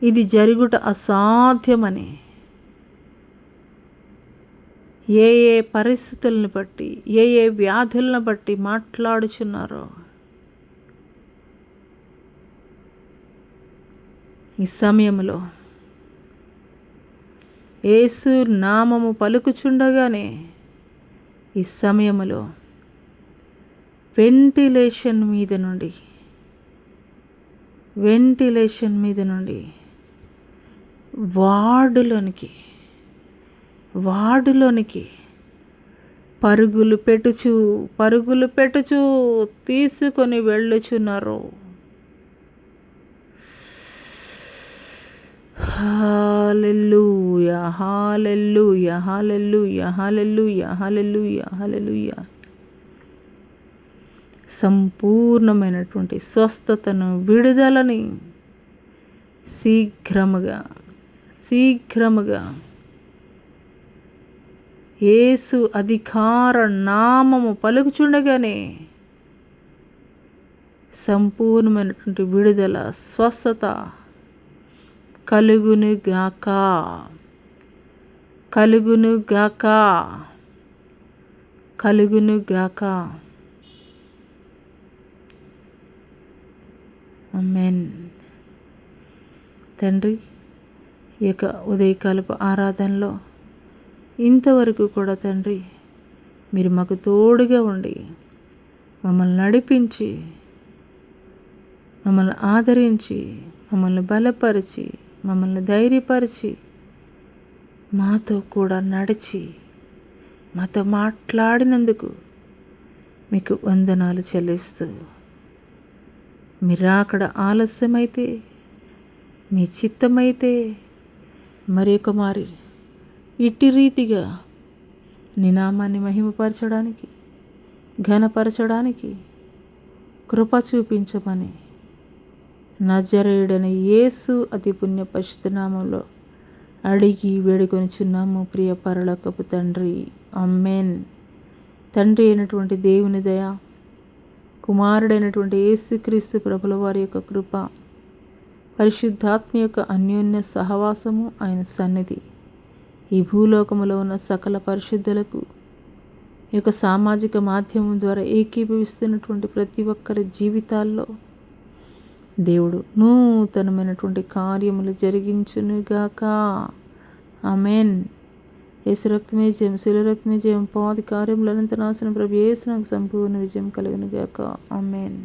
ఇది జరుగుట అసాధ్యమని ఏ పరిస్థితులను బట్టి, ఏ వ్యాధులను బట్టి మాట్లాడుచున్నారో ఈ సమయంలో యేసు నామము పలుకుచుండగానే ఈ సమయంలో వెంటిలేషన్ మీద నుండి వార్డులోనికి పరుగులు పెట్టుచు తీసుకొని వెళ్ళుచున్నారు. హల్లెలూయా, హల్లెలూయా, హల్లెలూయా, హల్లెలూయా, హల్లెలూయా, హల్లెలూయా. సంపూర్ణమైనటువంటి స్వస్థతను, విడుదలని శీఘ్రముగా యేసు అధికార నామము పలుకుచుండగానే సంపూర్ణమైనటువంటి విడుదల, స్వస్థత కలుగునుగాక. కలుగునుగాక, కలుగునుగాక. ఆమేన్. తండ్రి, ఈ యొక్క ఉదయకాలపు ఆరాధనలో ఇంతవరకు కూడా తండ్రి మీరు మాకు తోడుగా ఉండి మమ్మల్ని నడిపించి, మమ్మల్ని ఆదరించి, మమ్మల్ని బలపరిచి, మమ్మల్ని ధైర్యపరిచి, మాతో కూడా నడిచి మాతో మాట్లాడినందుకు మీకు వందనాలు చెల్లిస్తూ, మీరు అక్కడ ఆలస్యమైతే, మీ చిత్తమైతే మరి ఒక మారి ఇట్టి రీతిగా నీ నామాన్ని మహిమపరచడానికి, ఘనపరచడానికి కృప చూపించమని నజరేయుడైన యేసు అతి పుణ్య పరిశుద్ధ నామంలో అడిగి వేడుకొనిచున్నాము ప్రియ పరలోకపు తండ్రి. ఆమేన్. తండ్రి అయినటువంటి దేవుని దయ, కుమారుడైనటువంటి యేసుక్రీస్తు ప్రభుల వారి యొక్క కృప, పరిశుద్ధాత్మ యొక్క అన్యోన్య సహవాసము, ఆయన సన్నిధి ఈ భూలోకములో ఉన్న సకల పరిశుద్ధులకు, ఈ యొక్క సామాజిక మాధ్యమం ద్వారా ఏకీభవిస్తున్నటువంటి ప్రతి ఒక్కరి జీవితాల్లో దేవుడు నూతనమైనటువంటి కార్యములు జరిగించునుగాక. ఆమేన్. యేసు రక్తమే జయం, శిలువ రక్తమే జయం, పాది కార్యములనంత నాశనం ప్రభు యేసు నాకు సంపూర్ణ విజయం కలుగునుగాక. ఆమేన్.